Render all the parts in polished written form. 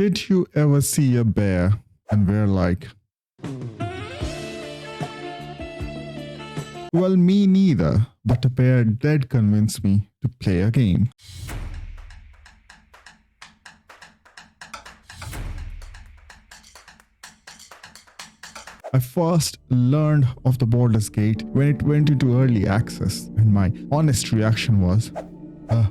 Did you ever see a bear and we're like, well, me neither, but a bear did convince me to play a game. I first learned of the Baldur's Gate when it went into early access, and my honest reaction was, a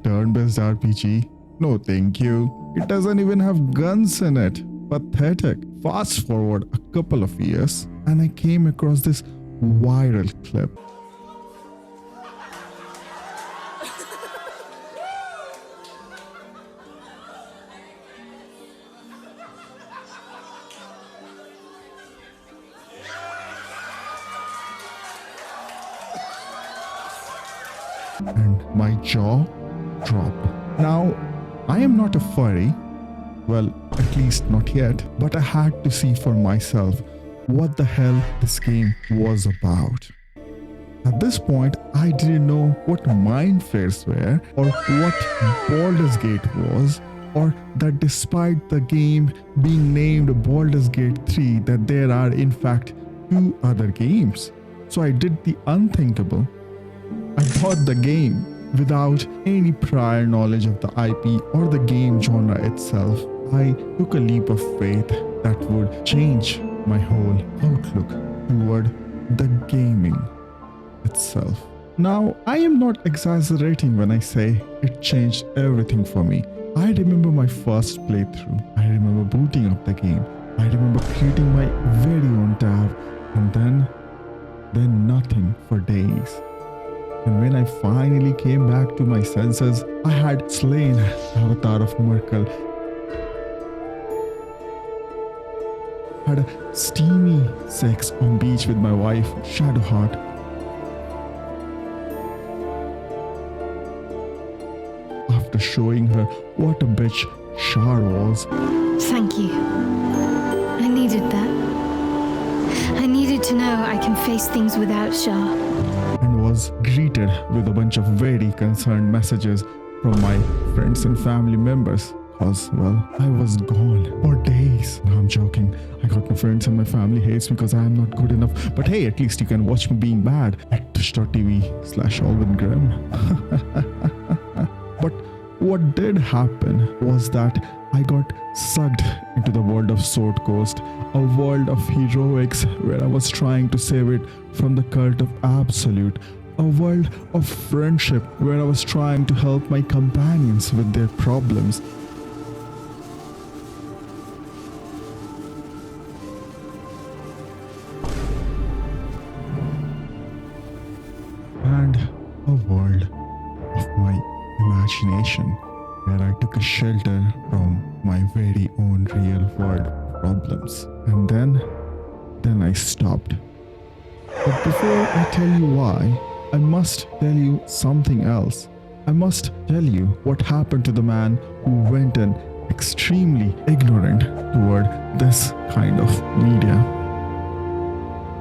turn-based RPG? No thank you. It doesn't even have guns in it. Pathetic. Fast forward a couple of years, and I came across this viral clip. And my jaw dropped. Now, I am not a furry, well, at least not yet, but I had to see for myself what the hell this game was about. At this point, I didn't know what mind flayers were, or what Baldur's Gate was, or that despite the game being named Baldur's Gate 3, that there are in fact 2 other games. So I did the unthinkable. I bought the game without any prior knowledge of the IP or the game genre itself. I took a leap of faith that would change my whole outlook toward the gaming itself. Now, I am not exaggerating when I say it changed everything for me. I remember my first playthrough. I remember booting up the game. I remember creating my very own tab, and then nothing for days. And when I finally came back to my senses, I had slain Avatar of Merkel, had a steamy sex on beach with my wife, Shadowheart. After showing her what a bitch Shar was. Thank you. I needed that. I needed to know I can face things without Shar. And was greeted with a bunch of very concerned messages from my friends and family members. Cause, well, I was gone for days. No, I'm joking. I got my friends and my family hates because I am not good enough. But hey, at least you can watch me being bad at twitch.tv/ALWYNGRIMM. But what did happen was that I got sucked into the world of Sword Coast, a world of heroics where I was trying to save it from the cult of Absolute, a world of friendship where I was trying to help my companions with their problems. And a world of my imagination where I took a shelter from my very own real world problems. And then I stopped. But before I tell you why, I must tell you something else. I must tell you what happened to the man who went in extremely ignorant toward this kind of media.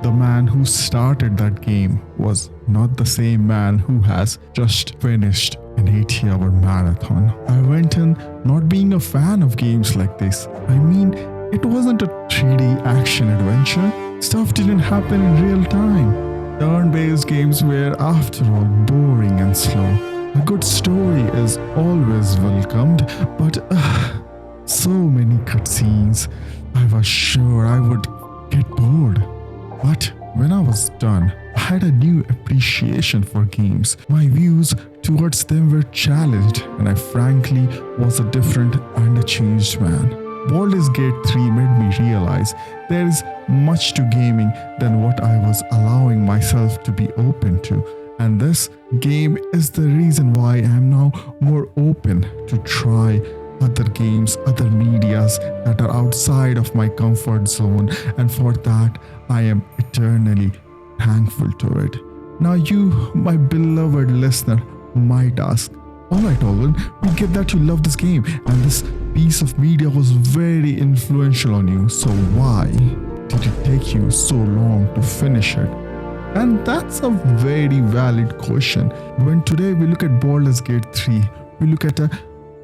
The man who started that game was not the same man who has just finished an 80-hour marathon. I went in not being a fan of games like this. I mean, it wasn't a 3D action adventure. Stuff didn't happen in real time. Turn-based games were, after all, boring and slow. A good story is always welcomed, but so many cutscenes. I was sure I would get bored. But when I was done, I had a new appreciation for games. My views towards them were challenged, and I frankly was a different and a changed man. Baldur's Gate 3 made me realize there is much to gaming than what I was allowing myself to be open to. And this game is the reason why I am now more open to try other games, other medias that are outside of my comfort zone, and for that I am eternally thankful to it. Now you, my beloved listener, might ask, alright Alwyn, we get that you love this game and this piece of media was very influential on you, so why did it take you so long to finish it? And that's a very valid question. When today we look at Baldur's Gate 3, we look at a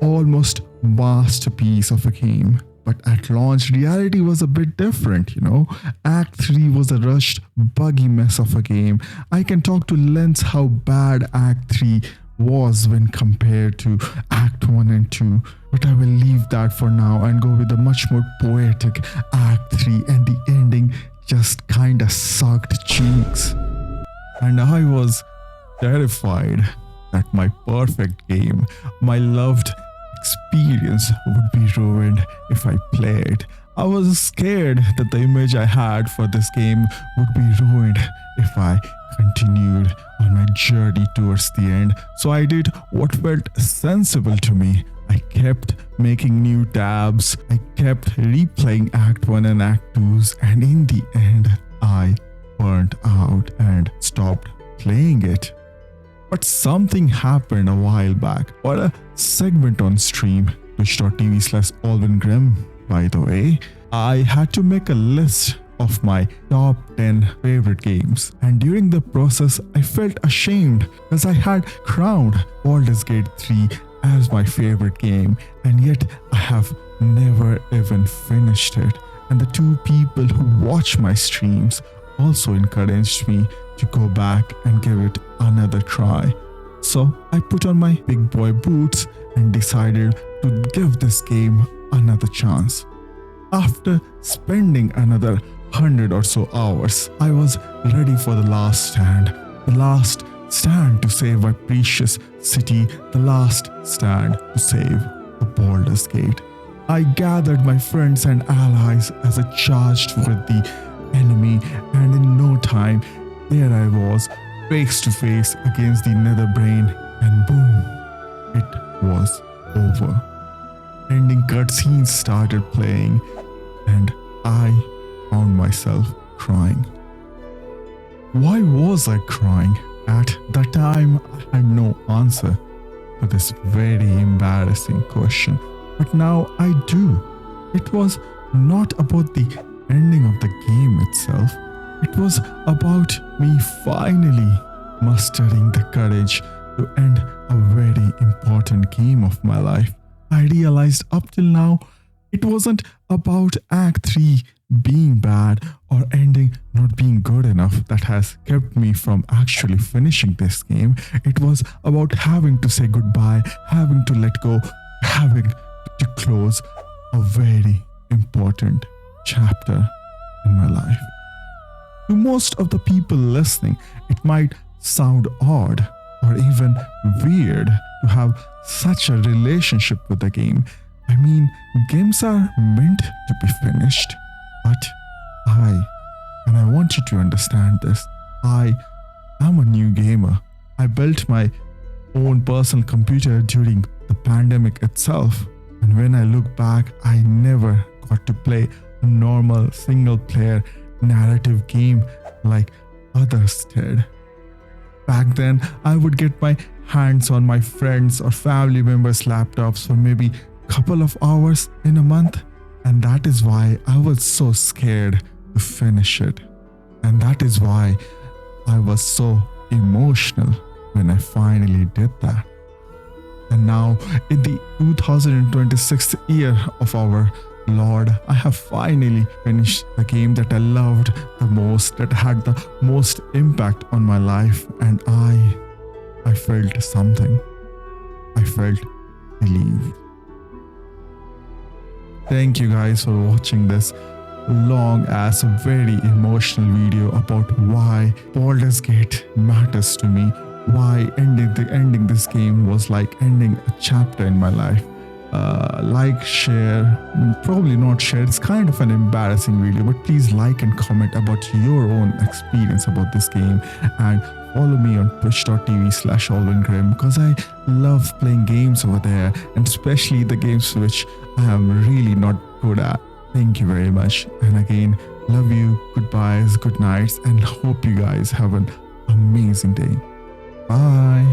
almost masterpiece of a game. But at launch, reality was a bit different, you know. Act 3 was a rushed, buggy mess of a game. I can talk to lengths how bad Act 3 was when compared to Act 1 and 2. But I will leave that for now and go with a much more poetic Act 3, and the ending just kinda sucked cheeks. And I was terrified that my perfect game, my loved experience would be ruined if I played. I was scared that the image I had for this game would be ruined if I continued on my journey towards the end. So I did what felt sensible to me. I kept making new tabs. I kept replaying Act 1 and Act 2s, and in the end, I burnt out and stopped playing it. But something happened a while back, or a segment on stream, twitch.tv/ALWYNGRIMM, by the way. I had to make a list of my top 10 favorite games, and during the process I felt ashamed because I had crowned Baldur's Gate 3 as my favorite game, and yet I have never even finished it. And the two people who watch my streams also encouraged me to go back and give it another try. So I put on my big boy boots and decided to give this game another chance. After spending another 100 or so hours, I was ready for the last stand to save my precious city, the last stand to save the Baldur's Gate. I gathered my friends and allies as I charged with the enemy, and in no time, there I was, face to face against the Netherbrain, and boom, it was over. Ending cutscenes started playing, and I found myself crying. Why was I crying? At that time, I had no answer to this very embarrassing question, but now I do. It was not about the ending of the game itself. It was about me finally mustering the courage to end a very important game of my life. I realized up till now, it wasn't about Act 3 being bad or ending not being good enough that has kept me from actually finishing this game. It was about having to say goodbye, having to let go, having to close a very important chapter in my life. To most of the people listening, it might sound odd or even weird to have such a relationship with the game. I mean, games are meant to be finished, but and I want you to understand this, I am a new gamer. I built my own personal computer during the pandemic itself, and when I look back, I never got to play a normal single-player narrative game like others did. Back then, I would get my hands on my friends or family members' laptops for maybe a couple of hours in a month, and that is why I was so scared to finish it. And that is why I was so emotional when I finally did that. And now, in the 2026th year of our Lord, I have finally finished the game that I loved the most, that had the most impact on my life, and I felt something. I felt relieved. Thank you guys for watching this long ass, very emotional video about why Baldur's Gate matters to me, why ending this game was like ending a chapter in my life. Like, share, probably not share, it's kind of an embarrassing video, but please like and comment about your own experience about this game, and follow me on twitch.tv/ALWYNGRIMM because I love playing games over there, and especially the games which I am really not good at. Thank you very much, and again, love you, goodbyes, good nights, and hope you guys have an amazing day. Bye.